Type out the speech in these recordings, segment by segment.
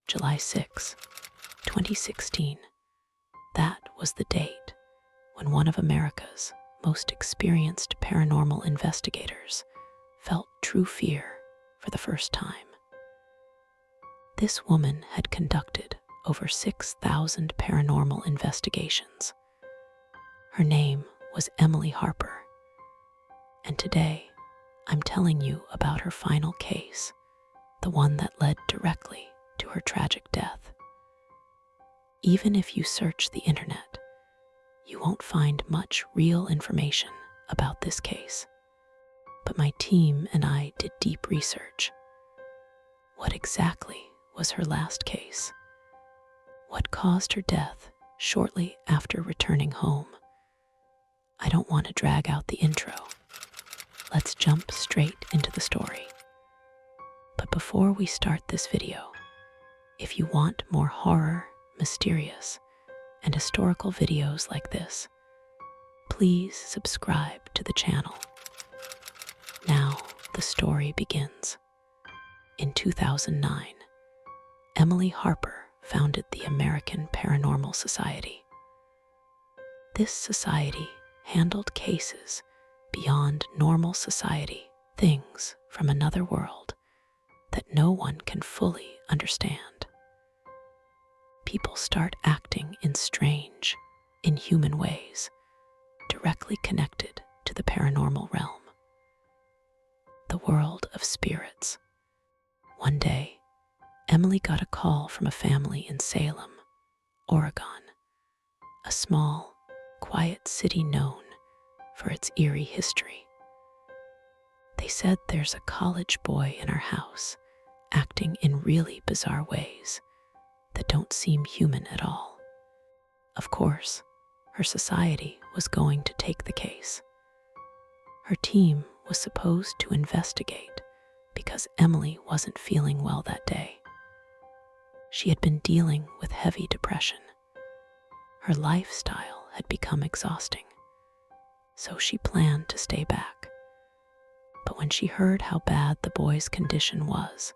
July 6, 2016. That was the date when one of America's most experienced paranormal investigators felt true fear for the first time. This woman had conducted over 6,000 paranormal investigations. Her name was Emily Harper, and today I'm telling you about her final case, the one that led directly to her tragic death. Even if you search the internet, you won't find much real information about this case. But my team and I did deep research. What exactly was her last case? What caused her death shortly after returning home? I don't want to drag out the intro. Let's jump straight into the story. But before we start this video, if you want more horror, mysterious, and historical videos like this, please subscribe to the channel. Now the story begins. In 2009, Emily Harper founded the American Paranormal Society. This society handled cases beyond normal society, things from another world that no one can fully understand. People start acting in strange, inhuman ways, directly connected to the paranormal realm, the world of spirits. One day, Emily got a call from a family in Salem, Oregon, a small, quiet city known for its eerie history. They said there's a college boy in our house acting in really bizarre ways that don't seem human at all. Of course, her society was going to take the case. Her team was supposed to investigate because Emily wasn't feeling well that day. She had been dealing with heavy depression. Her lifestyle had become exhausting, so she planned to stay back. But when she heard how bad the boy's condition was,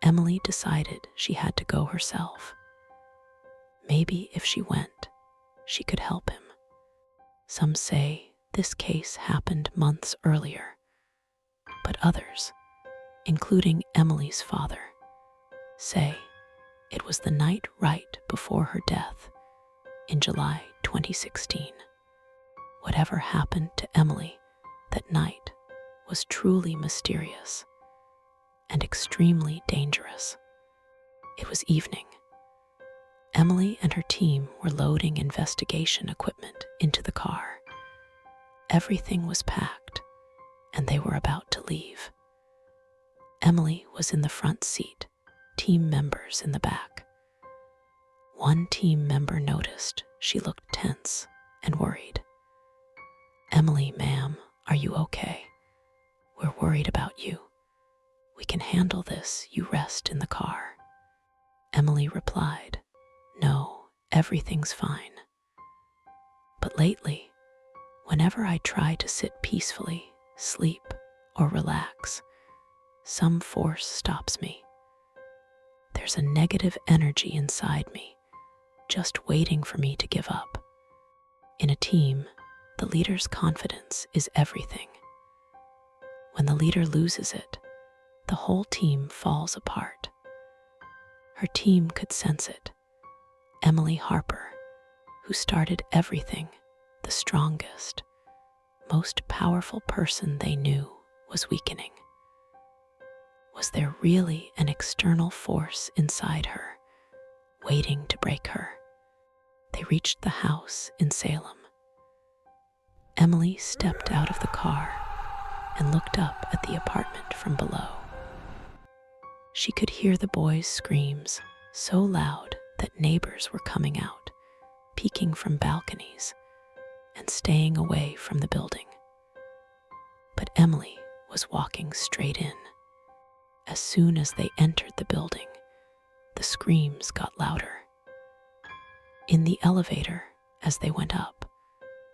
Emily decided she had to go herself. Maybe if she went, she could help him. Some say this case happened months earlier, but others, including Emily's father, say it was the night right before her death in July 2016. Whatever happened to Emily that night was truly mysterious and extremely dangerous. It was evening. Emily and her team were loading investigation equipment into the car. Everything was packed, and they were about to leave. Emily was in the front seat, team members in the back. One team member noticed she looked tense and worried. "Emily, ma'am, are you okay? We're worried about you. We can handle this, you rest in the car." Emily replied, "No, everything's fine. But lately, whenever I try to sit peacefully, sleep, or relax, some force stops me. There's a negative energy inside me, just waiting for me to give up." In a team, the leader's confidence is everything. When the leader loses it, the whole team falls apart. Her team could sense it. Emily Harper, who started everything, the strongest, most powerful person they knew, was weakening. Was there really an external force inside her, waiting to break her? They reached the house in Salem. Emily stepped out of the car and looked up at the apartment from below. She could hear the boys' screams so loud that neighbors were coming out, peeking from balconies, and staying away from the building. But Emily was walking straight in. As soon as they entered the building, the screams got louder. In the elevator, as they went up,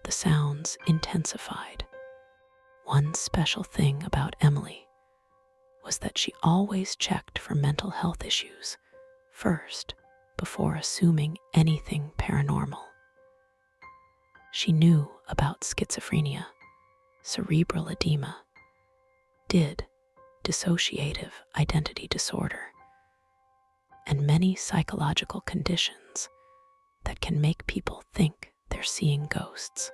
the sounds intensified. One special thing about Emily was that she always checked for mental health issues first before assuming anything paranormal. She knew about schizophrenia, cerebral edema, dissociative identity disorder, and many psychological conditions that can make people think they're seeing ghosts.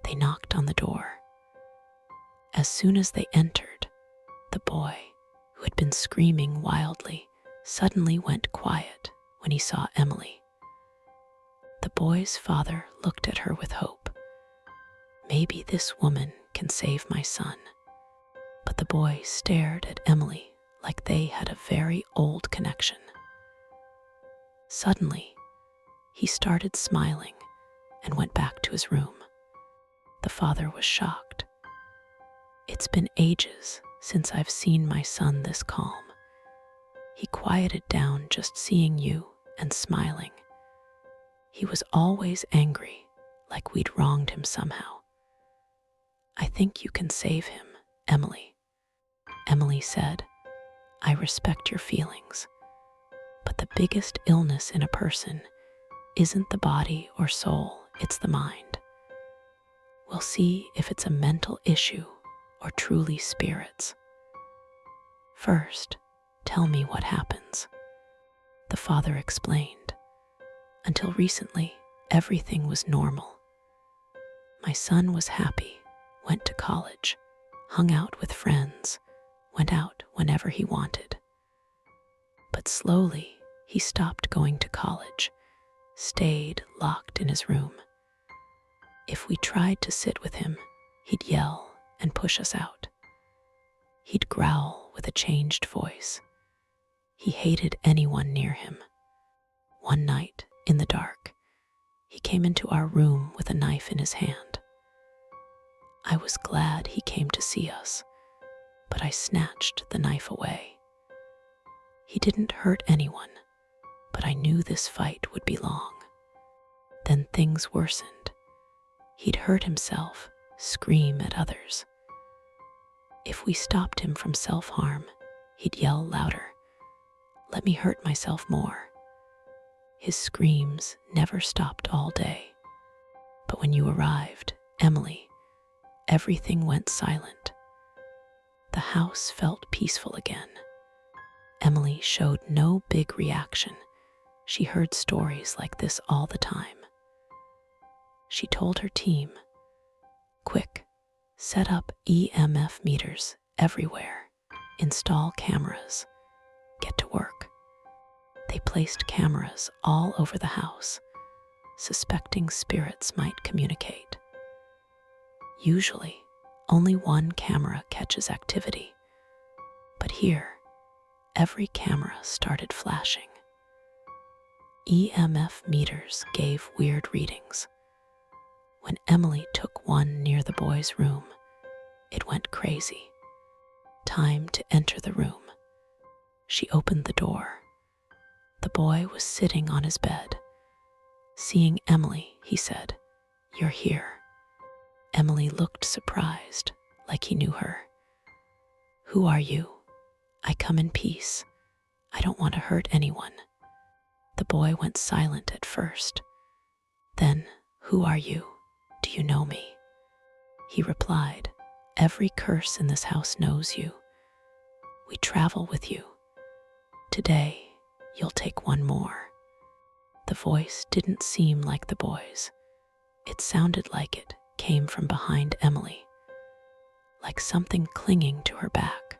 They knocked on the door. As soon as they entered, the boy, who had been screaming wildly, suddenly went quiet when he saw Emily. The boy's father looked at her with hope. Maybe this woman can save my son. But the boy stared at Emily like they had a very old connection. Suddenly, he started smiling and went back to his room. The father was shocked. It's been ages since I've seen my son this calm. He quieted down just seeing you and smiling. He was always angry, like we'd wronged him somehow. I think you can save him, Emily. Emily said, I respect your feelings, but the biggest illness in a person isn't the body or soul, it's the mind. We'll see if it's a mental issue or truly spirits. First, tell me what happens. The father explained. Until recently, everything was normal. My son was happy, went to college, hung out with friends, went out whenever he wanted. But slowly, he stopped going to college, stayed locked in his room. If we tried to sit with him, he'd yell and push us out. He'd growl with a changed voice. He hated anyone near him. One night, in the dark, he came into our room with a knife in his hand. I was glad he came to see us, but I snatched the knife away. He didn't hurt anyone, but I knew this fight would be long. Then things worsened. He'd hurt himself, scream at others. If we stopped him from self-harm, he'd yell louder, let me hurt myself more. His screams never stopped all day. But when you arrived, Emily, everything went silent. The house felt peaceful again. Emily showed no big reaction. She heard stories like this all the time. She told her team, quick, set up EMF meters everywhere, install cameras, get to work. They placed cameras all over the house, suspecting spirits might communicate. Usually, only one camera catches activity, but here, every camera started flashing. EMF meters gave weird readings. When Emily took one near the boy's room, it went crazy. Time to enter the room. She opened the door. The boy was sitting on his bed. Seeing Emily, he said, "You're here." Emily looked surprised, like he knew her. "Who are you?" "I come in peace. I don't want to hurt anyone." The boy went silent at first. Then, "Who are you? Do you know me?" He replied, "Every curse in this house knows you. We travel with you. Today, you'll take one more." The voice didn't seem like the boy's. It sounded like it came from behind Emily, like something clinging to her back,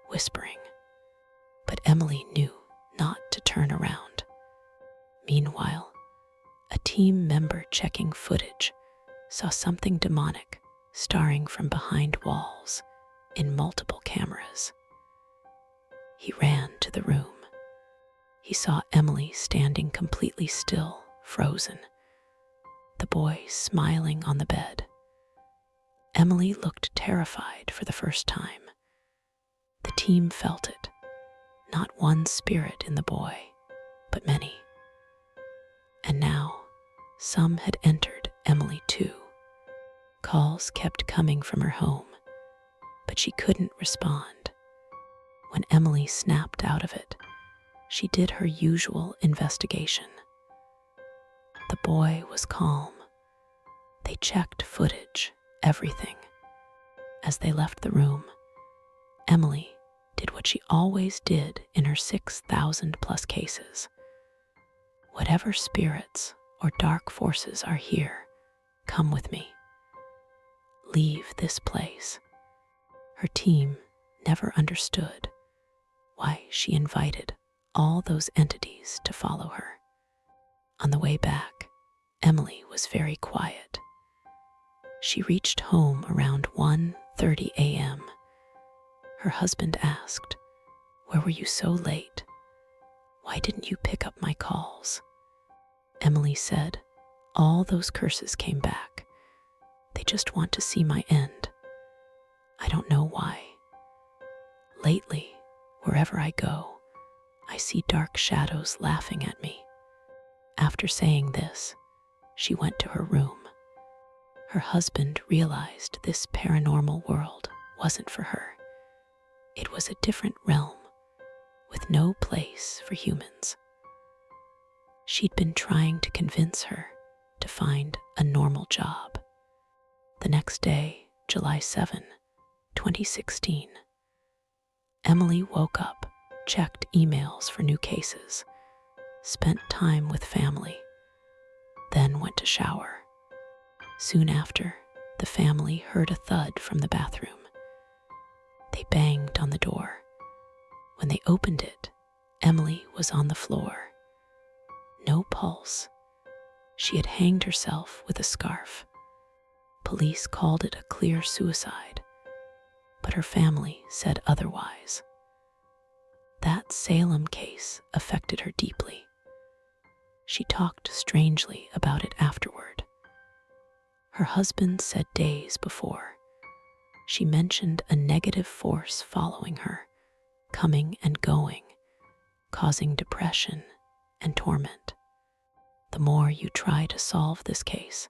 whispering. But Emily knew not to turn around. Meanwhile, a team member checking footage saw something demonic starring from behind walls in multiple cameras. He ran to the room. He saw Emily standing completely still, frozen. The boy smiling on the bed. Emily looked terrified for the first time. The team felt it. Not one spirit in the boy, but many. And now, some had entered Emily too. Calls kept coming from her home, but she couldn't respond. When Emily snapped out of it, She did her usual investigation. The boy was calm. They checked footage, everything. As they left the room, Emily did what she always did in her 6,000 plus cases. Whatever spirits or dark forces are here, come with me. Leave this place. Her team never understood why she invited all those entities to follow her. On the way back, Emily was very quiet. She reached home around 1:30 a.m. Her husband asked, "Where were you so late? Why didn't you pick up my calls?" Emily said, "All those curses came back. They just want to see my end. I don't know why. Lately, wherever I go, I see dark shadows laughing at me." After saying this, she went to her room. Her husband realized this paranormal world wasn't for her. It was a different realm with no place for humans. She'd been trying to convince her to find a normal job. The next day, July 7, 2016, Emily woke up, checked emails for new cases, spent time with family, then went to shower. Soon after, the family heard a thud from the bathroom. They banged on the door. When they opened it, Emily was on the floor. No pulse. She had hanged herself with a scarf. Police called it a clear suicide, but her family said otherwise. That Salem case affected her deeply. She talked strangely about it afterward. Her husband said days before, she mentioned a negative force following her, coming and going, causing depression and torment. The more you try to solve this case,